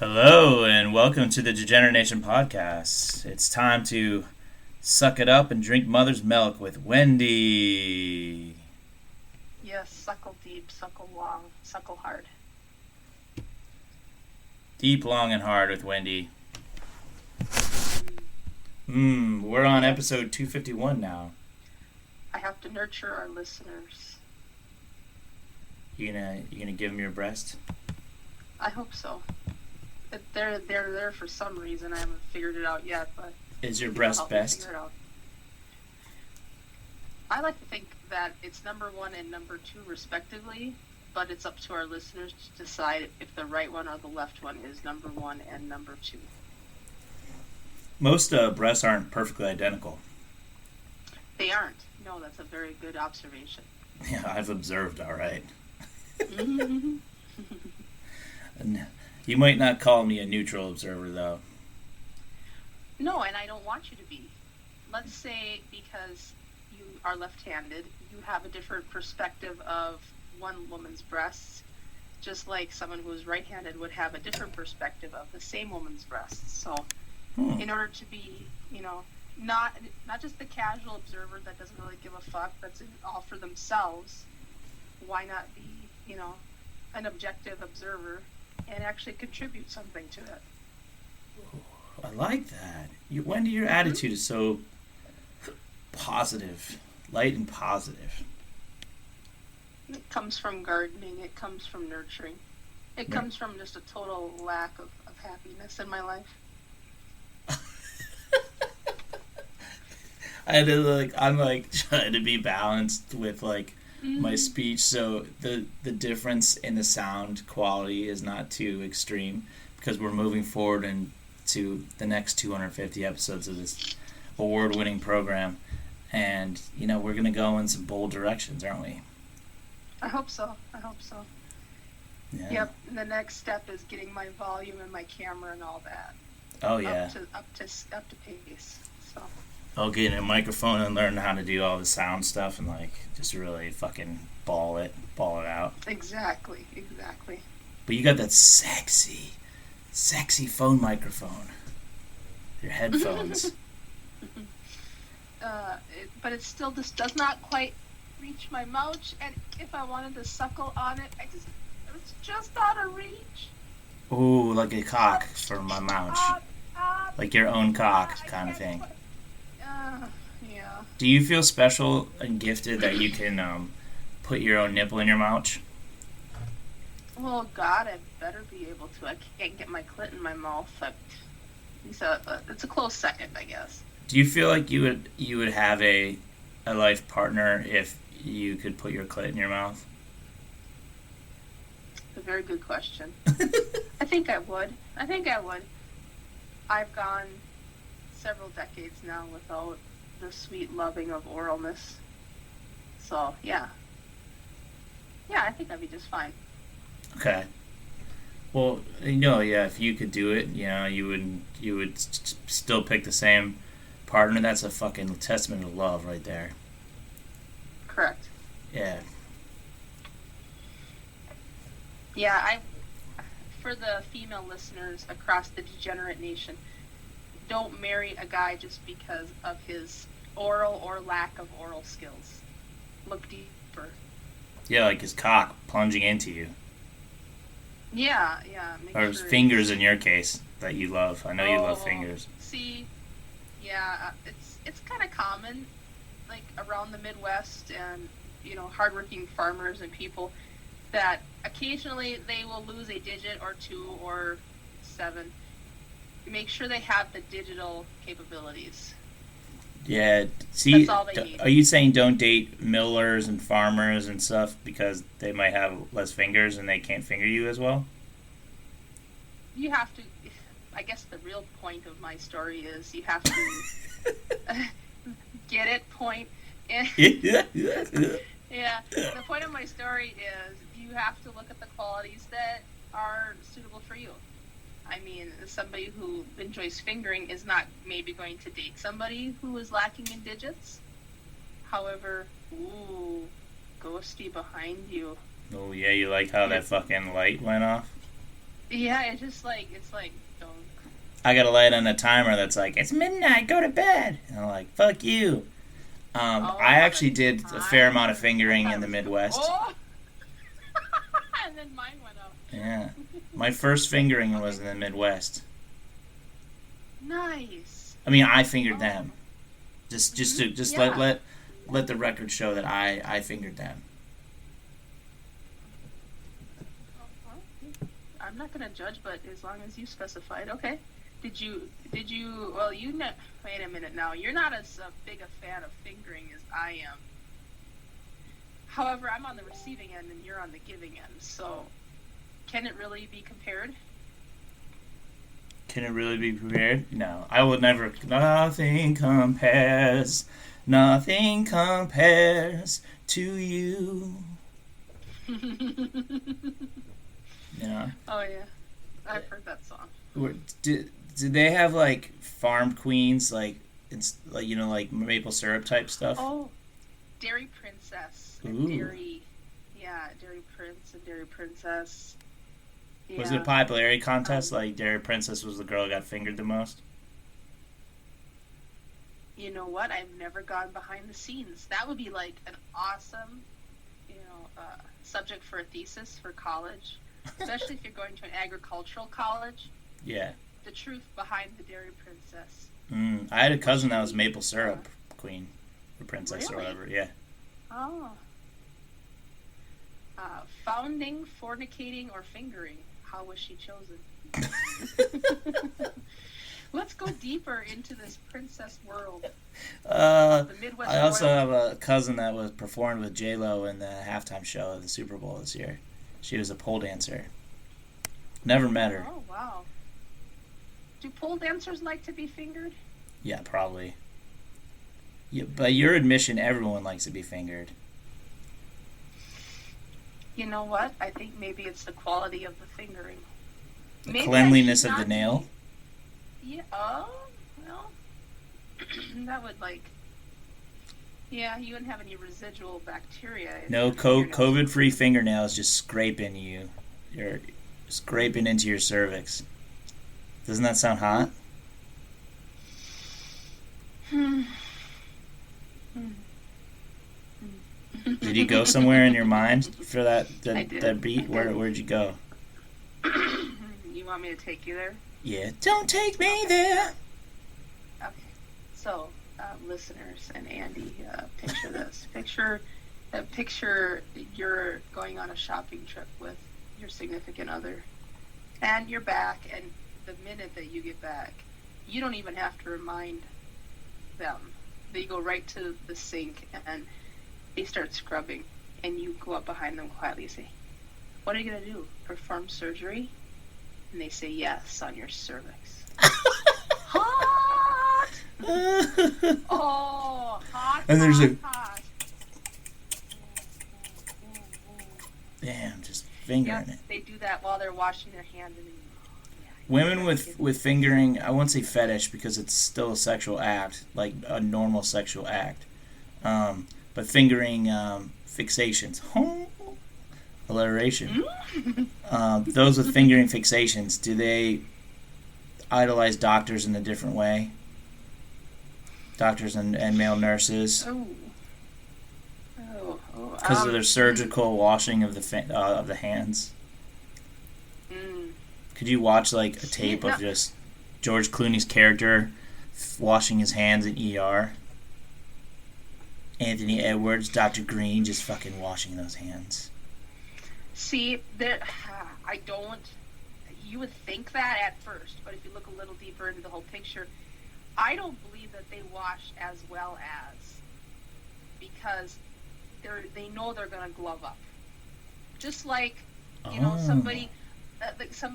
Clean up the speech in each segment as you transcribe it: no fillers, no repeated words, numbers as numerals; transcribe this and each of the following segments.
Hello and welcome to the Degenerate Nation podcast. It's time to suck it up and drink mother's milk with Wendy. Yes, suckle deep, suckle long, suckle hard. Deep, long, and hard with Wendy. We're on episode 251 now. I have to nurture our listeners. You gonna give them your breast? I hope so. They're there for some reason. I haven't figured it out yet, but Is your breast best? figure it out. I like to think that it's number one and number two respectively, but it's up to our listeners to decide if the right one or the left one is number one and number two. Most breasts aren't perfectly identical. They aren't. No, that's a very good observation. Yeah, I've observed, all right. And you might not call me a neutral observer, though. No, and I don't want you to be. Let's say because you are left-handed, you have a different perspective of one woman's breasts, just like someone who is right-handed would have a different perspective of the same woman's breasts. So, in order to be, not just the casual observer that doesn't really give a fuck, that's all for themselves, why not be, an objective observer and actually contribute something to it? I like that. Wendy, your attitude is so positive, light and positive. It comes from gardening. It comes from nurturing. It comes from just a total lack of happiness in my life. I'm trying to be balanced with my speech, so the difference in the sound quality is not too extreme because we're moving forward into the next 250 episodes of this award-winning program, and we're gonna go in some bold directions, aren't we? I hope so. Yeah. Yep. And the next step is getting my volume and my camera and all that. Oh yeah. Up to pace. So. I'll get a microphone and learn how to do all the sound stuff and just really fucking ball it out. Exactly. But you got that sexy phone microphone. Your headphones. But it still just does not quite reach my mouth, and if I wanted to suckle on it, it's just out of reach. Ooh, like a cock for my mouth. Like your own cock kind of thing. Yeah. Do you feel special and gifted that you can put your own nipple in your mouth? Well, God, I better be able to. I can't get my clit in my mouth. It's a close second, I guess. Do you feel like you would have a life partner if you could put your clit in your mouth? It's a very good question. I think I would. I've gone several decades now without the sweet loving of oralness. So, yeah. Yeah, I think I'd be just fine. Okay. Well, if you could do it, you would still pick the same partner. That's a fucking testament of love right there. Correct. Yeah. Yeah, for the female listeners across the Degenerate Nation, don't marry a guy just because of his oral or lack of oral skills. Look deeper. Yeah, like his cock plunging into you. Yeah. Or his fingers in your case that you love. I know you love fingers. See, yeah, it's kind of common, like around the Midwest and hardworking farmers and people, that occasionally they will lose a digit or two or 7. Make sure they have the digital capabilities. Yeah, see, that's all they need. Are you saying don't date millers and farmers and stuff because they might have less fingers and they can't finger you as well? You have to, I guess the real point of my story is you have to get it, point. Yeah, the point of my story is you have to look at the qualities that are suitable for you. I mean, somebody who enjoys fingering is not maybe going to date somebody who is lacking in digits. However, ghosty behind you. Oh, yeah, you like how that fucking light went off? Yeah, it's like don't. I gotta light on a timer that's like, it's midnight, go to bed. And I'm like, fuck you. Oh, I on a actually did a fair amount of timer. I fingering thought in it the was Midwest. oh, and then mine went up. Yeah. My first fingering was Okay. in the Midwest. Nice. I mean, I fingered Oh. them. Just to just let Yeah. let let the record show that I fingered them. I'm not gonna judge, but as long as you specified, okay. Did you? Well, you know. Wait a minute now. You're not as big a fan of fingering as I am. However, I'm on the receiving end and you're on the giving end. So, can it really be compared? Can it really be prepared? No, I will never. Nothing compares. Nothing compares to you. You know. Oh yeah, I've heard that song. Did they have like farm queens like it's like like maple syrup type stuff? Oh, Dairy Princess and Ooh. Dairy, yeah, Dairy Prince and Dairy Princess. Was it a Yeah. popularity contest? Um, Like Dairy Princess was the girl who got fingered the most? you know what? I've never gone behind the scenes. That would be like an awesome, subject for a thesis for college, especially if you're going to an agricultural college. Yeah. The truth behind the Dairy Princess. I had a cousin that was maple syrup queen or princess or Really? whatever. Yeah. Oh. Founding, fornicating, or fingering. How was she chosen? Let's go deeper into this princess world Uh, of the Midwest I also royal. have a cousin that was performed with J Lo in the halftime show of the Super Bowl this year. She was a pole dancer. Never met her. Oh wow. Do pole dancers like to be fingered? Yeah, probably. Yeah, by your admission, everyone likes to be fingered. You know what? I think maybe it's the quality of the fingering. The Maybe I cleanliness should of the not nail. be. Yeah. Oh well. That would like. Yeah, you wouldn't have any residual bacteria if No your fingernails were COVID-free clean. fingernails just scraping you. You're scraping into your cervix. Doesn't that sound hot? Hmm. Did you go somewhere in your mind for that I that, did. that beat? I Where did. where'd you go? You want me to take you there? Yeah, don't take me Okay. there. Okay. So, listeners and Andy, picture this. Picture you're going on a shopping trip with your significant other, and you're back. And the minute that you get back, you don't even have to remind them. They go right to the sink and they start scrubbing, and you go up behind them quietly and say, "What are you gonna do? Perform surgery?" And they say, "Yes, on your cervix." Hot! Oh, hot, And there's hot, a hot. damn, just fingering Yep, it. they do that while they're washing their hands. And yeah, Women with fingering, I won't say fetish because it's still a sexual act, like a normal sexual act. But fingering fixations, alliteration. Those with fingering fixations, do they idolize doctors in a different way? Doctors and male nurses Oh, oh. because of their surgical washing of the hands. Mm. Could you watch like a tape Yeah, of just George Clooney's character washing his hands in ER? Anthony Edwards, Dr. Green, just fucking washing those hands. see, there. I don't. You would think that at first, but if you look a little deeper into the whole picture, I don't believe that they wash as well as because they know they're gonna glove up. Just like Oh, somebody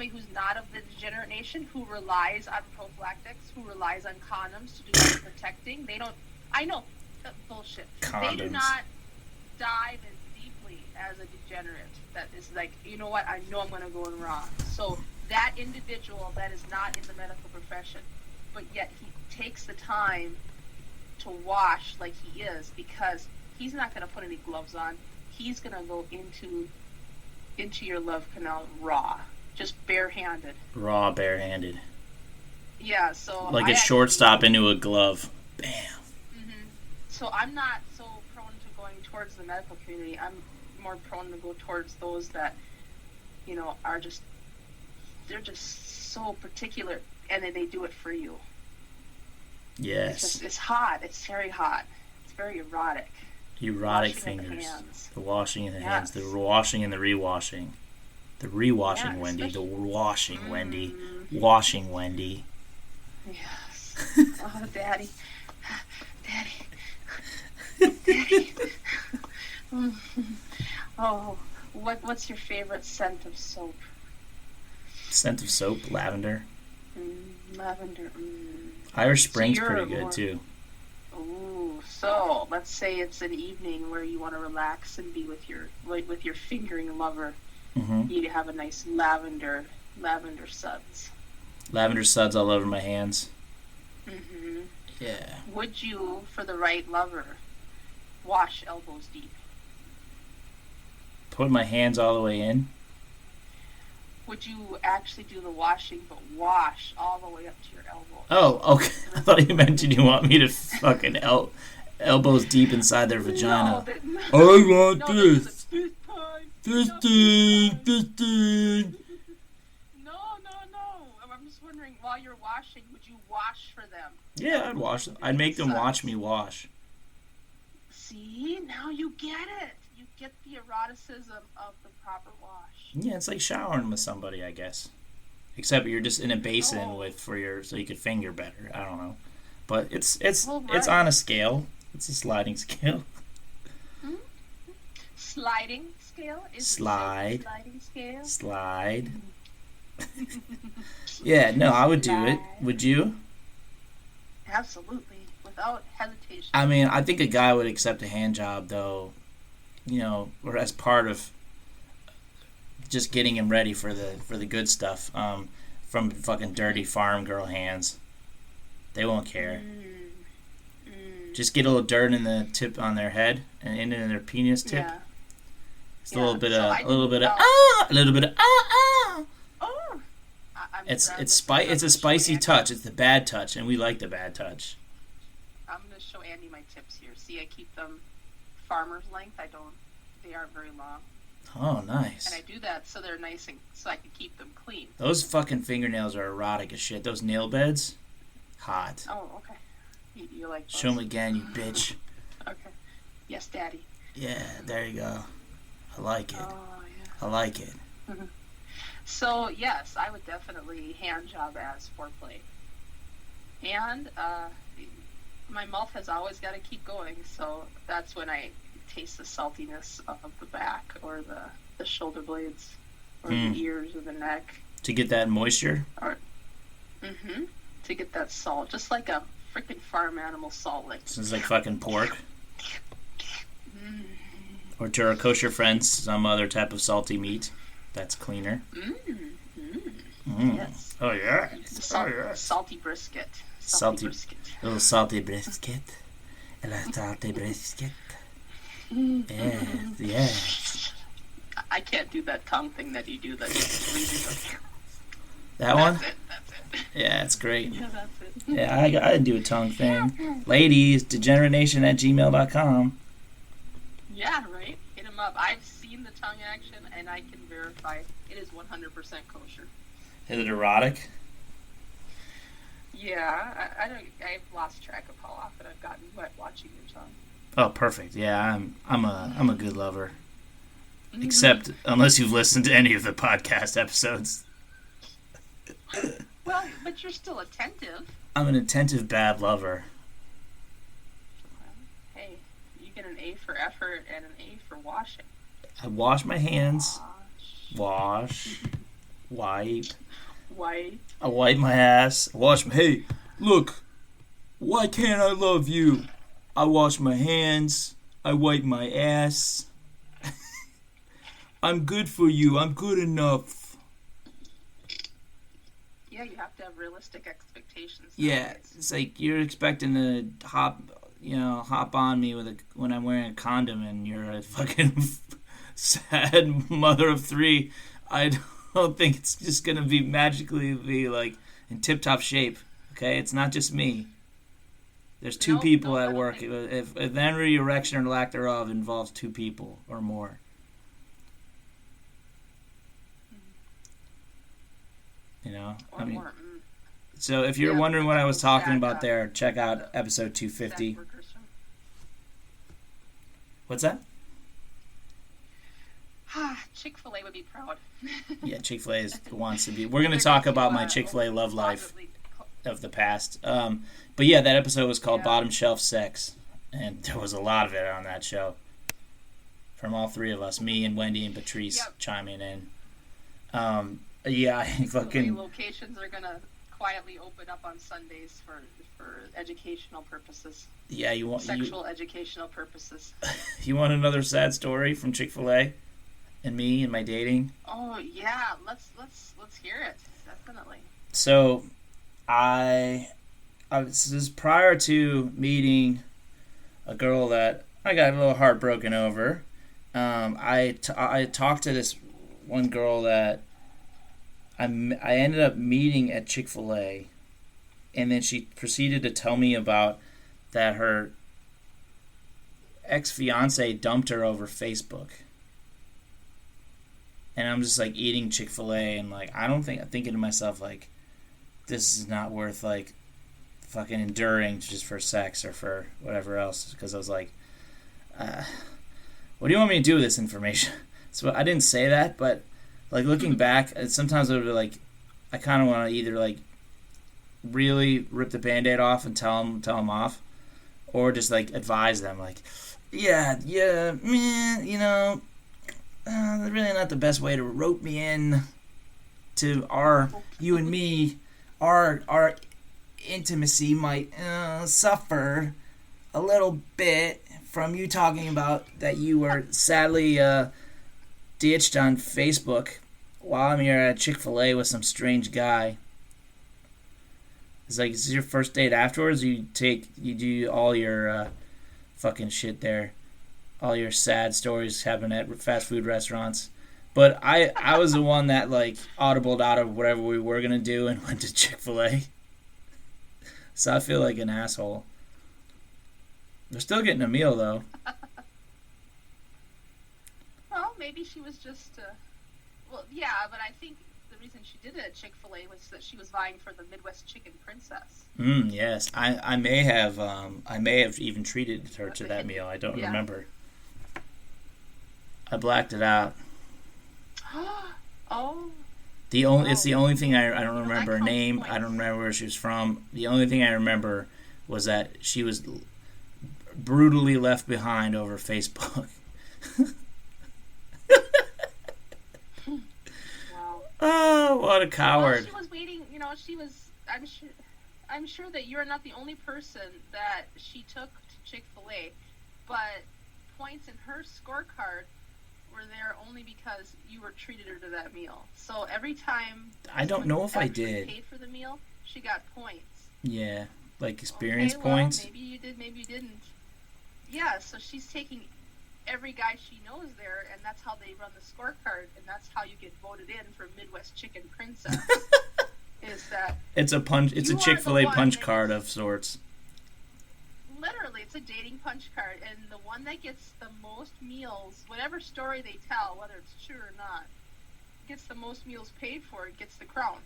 who's not of the degenerate nation who relies on prophylactics, who relies on condoms to do all the protecting. They don't. I know bullshit. They do condoms. not dive as deeply as a degenerate. That is like, you know what? I know I'm going to go in raw. So that individual that is not in the medical profession, but yet he takes the time to wash like he is because he's not going to put any gloves on. He's going to go into your love canal raw. just barehanded. Raw, barehanded. Yeah, so Like a shortstop into a glove. Bam. So I'm not so prone to going towards the medical community. I'm more prone to go towards those that, are just, they're just so particular, and then they do it for you. Yes. It's hot. It's very hot. It's very erotic. Erotic fingers. The washing in the hands. The washing and the rewashing. The rewashing, Yeah, Wendy. The washing, Wendy. Washing, Wendy. Yes. Oh, Daddy. Daddy. Oh, what's your favorite scent of soap? Scent of soap? Lavender. Lavender. Irish Spring's pretty good, too. Ooh, so let's say it's an evening where you want to relax and be with your fingering lover. Mm-hmm. You have a nice lavender suds. Lavender suds all over my hands. Mm-hmm. Yeah. Would you, for the right lover, wash elbows deep? Put my hands all the way in? Would you actually do the washing, but wash all the way up to your elbows? Oh, okay. I thought you meant did you want me to fucking elbows deep inside their vagina? No, I want this. This thing. No. I'm just wondering, while you're washing, would you wash for them? Yeah, I'd wash them. I'd make them watch me wash. See, now you get it. You get the eroticism of the proper wash. Yeah, it's like showering with somebody, I guess. Except you're just in a basin so you could finger better. I don't know, but it's on a scale. It's a sliding scale. Sliding scale? Sliding scale? Slide. Yeah, no, I would do it. Would you? Absolutely, without hesitation. I mean, I think a guy would accept a hand job, though, or as part of just getting him ready for the good stuff. From fucking dirty farm girl hands, they won't care. Just get a little dirt in the tip on their head and into their penis tip. Yeah. Just a little bit of Oh. It's a spicy touch. It's the bad touch, and we like the bad touch. I'm gonna show Andy my tips here. See, I keep them farmer's length. They aren't very long. Oh, nice. And I do that so they're nice and so I can keep them clean. Those fucking fingernails are erotic as shit. Those nail beds, hot. Oh, okay. You like those. Show them again, you bitch. Okay. Yes, Daddy. Yeah, there you go. I like it. Oh, yeah. I like it. Mm-hmm. So, yes, I would definitely hand job as foreplay. And my mouth has always got to keep going, so that's when I taste the saltiness of the back or the shoulder blades or the ears or the neck. To get that moisture? To get that salt, just like a freaking farm animal salt lick. This is like fucking pork. Or to our kosher friends, some other type of salty meat that's cleaner. Yes. Oh yeah. Salty brisket. Little salty brisket. A little salty brisket. Yes. I can't do that tongue thing that you do. That one? That's it. Yeah, it's great. Yeah, that's it. Yeah, I do a tongue thing. Ladies, degeneration@gmail.com. Yeah, right? Hit him up. I've seen the tongue action, and I can verify it is 100% kosher. Is it erotic? Yeah, I've lost track of how often I've gotten wet watching your tongue. Oh, perfect. Yeah, I'm a good lover. Except unless you've listened to any of the podcast episodes. Well, but you're still attentive. I'm an attentive bad lover. Well, hey, you get an A for effort and an A for washing. I wash my hands. Wash. Wipe. I wipe my ass. Hey, look. Why can't I love you? I wash my hands. I wipe my ass. I'm good for you. I'm good enough. Yeah, you have to have realistic expectations. Yeah, it's like you're expecting to hop on me when I'm wearing a condom, and you're a fucking sad mother of three. I don't think it's just gonna be magically be like in tip-top shape. Okay, it's not just me. There's two people at work. If any erection or lack thereof involves two people or more. You know, or more. So if you're wondering what I was talking about there, check out episode 250. What's that? Chick-fil-A would be proud. Yeah, Chick-fil-A wants to be. We're going to talk about my Chick-fil-A love life of the past. But yeah, that episode was called Bottom Shelf Sex. And there was a lot of it on that show. From all three of us, me and Wendy and Patrice chiming in. Yeah, I fucking... locations are going to quietly open up on Sundays for educational purposes. Yeah, you want... Sexual educational purposes. You want another sad story from Chick-fil-A? And me and my dating? Oh, yeah. Let's hear it. Definitely. So, this is prior to meeting a girl that I got a little heartbroken over. I talked to this one girl that I ended up meeting at Chick-fil-A, and then she proceeded to tell me about that her ex-fiance dumped her over Facebook. And I'm just like eating Chick-fil-A and like I'm thinking to myself like this is not worth like fucking enduring just for sex or for whatever else, because I was like what do you want me to do with this information? So I didn't say that, but like looking back, sometimes I would be like I kind of want to either like really rip the Band-Aid off and tell them off, or just like advise them like yeah man, you know, really not the best way to rope me in to you and me, our intimacy might suffer a little bit from you talking about that you were sadly ditched on Facebook while I'm here at Chick-fil-A with some strange guy. It's like, is this your first date afterwards? You do all your fucking shit there. All your sad stories happen at fast food restaurants. But I was the one that like audibled out of whatever we were going to do and went to Chick-fil-A. So I feel like an asshole. They're still getting a meal though. Well, maybe she was just... well, yeah, but I think the reason she did it at Chick-fil-A was that she was vying for the Midwest Chicken Princess. Yes. I may have even treated her to that meal. I don't remember. I blacked it out. Oh. It's the only thing I don't remember her name. I don't remember where she was from. The only thing I remember was that she was brutally left behind over Facebook. Wow. Oh, what a coward. Well, she was waiting, you know, I'm sure that you're not the only person that she took to Chick-fil-A, but points in her scorecard were there only because you were treated her to that meal. So every time I don't know if I did paid for the meal, she got points. Yeah, like experience well, points. Maybe you did, maybe you didn't. Yeah, so she's taking every guy she knows there, and that's how they run the scorecard, and that's how you get voted in for Midwest Chicken Princess. Is that it's a Chick-fil-A punch card of sorts. Literally, it's a dating punch card, and the one that gets the most meals, whatever story they tell, whether it's true or not, gets the most meals paid for, it gets the crown.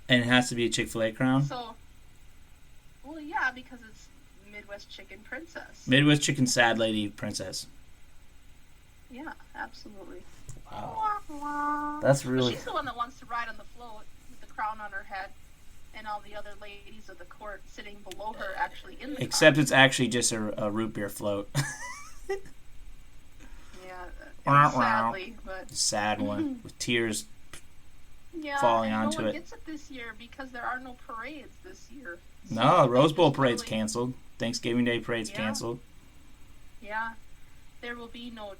And it has to be a Chick-fil-A crown? So, well, yeah, because it's Midwest Chicken Princess. Midwest Chicken Sad Lady Princess. Yeah, absolutely. Wow. That's really... She's the one that wants to ride on the float with the crown on her head, and all the other ladies of the court sitting below her actually in the Except car. It's actually just a root beer float. Yeah, sadly, but... Sad one, with tears falling onto no one it. Gets it this year because there are no parades this year. So No, Rose Bowl parade's canceled. Thanksgiving Day parade's canceled. Yeah, there will be no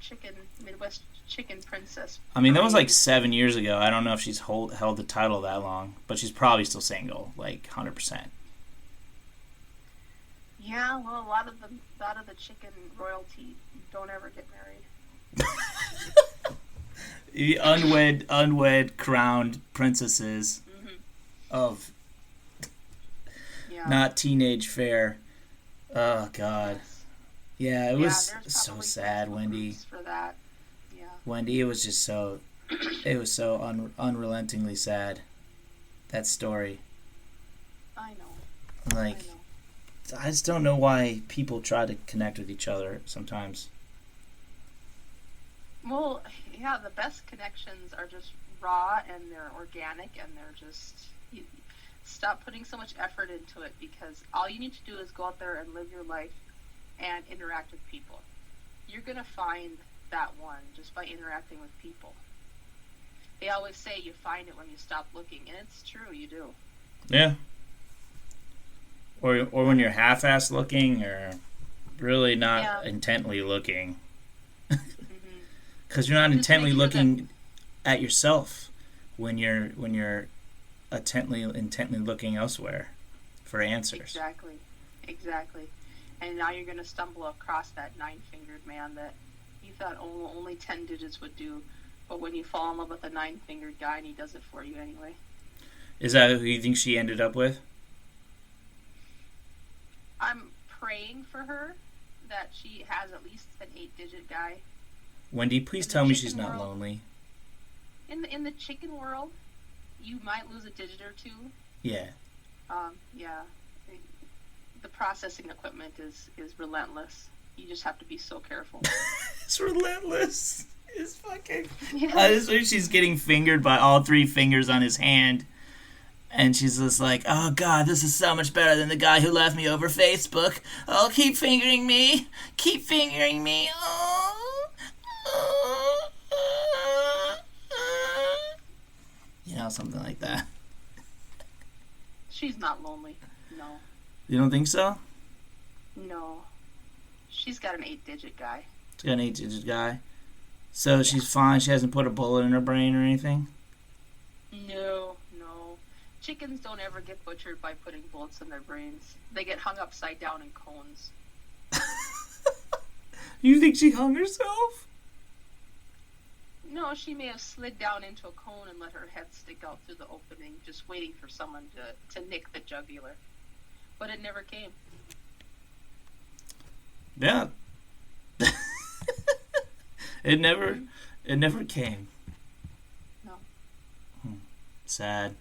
Midwest Chicken Princess. I mean, that was like 7 years ago. I don't know if she's held the title that long, but she's probably still single, like 100%. Yeah, well, a lot of the chicken royalty don't ever get married. The unwed crowned princesses Hmm. of Yeah. not teenage fair. Oh God. Yes. Yeah, it Yeah, was there's so probably sad, Facebook Wendy. groups for that. Yeah. Wendy, it was so unrelentingly sad. That story. I know. I Like, know. I just don't know why people try to connect with each other sometimes. Well, yeah, the best connections are just raw and they're organic and they're just you, stop putting so much effort into it because all you need to do is go out there and live your life and interact with people. You're going to find that one just by interacting with people. They always say you find it when you stop looking, and it's true, you do. Yeah. Or when you're half-assed looking, or really not Yeah. intently looking, Hmm. because you're not Just make intently sure that looking at yourself when you're intently looking elsewhere for answers. exactly, exactly. And now you're going to stumble across that nine-fingered man that you thought only 10 digits would do. But when you fall in love with a nine-fingered guy and he does it for you anyway. Is that who you think she ended up with? I'm praying for her that she has at least an eight-digit guy. Wendy, please In the tell me she's chicken not world, lonely. in the chicken world, you might lose a digit or two. Yeah. Yeah, the processing equipment is relentless. You just have to be so careful. It's relentless. It's fucking. Yeah. I just wish she's getting fingered by all three fingers on his hand. And she's just like, oh God, this is so much better than the guy who left me over Facebook. Oh, keep fingering me. Keep fingering me. Oh. You know, something like that. She's not lonely. No, You don't think so? no. She's got an eight-digit guy. She's got an 8-digit guy. So Yeah. she's fine. She hasn't put a bullet in her brain or anything? No, no. Chickens don't ever get butchered by putting bullets in their brains. They get hung upside down in cones. You think she hung herself? No, she may have slid down into a cone and let her head stick out through the opening, just waiting for someone to nick the jugular. But it never came. Yeah. It never came. No. Sad.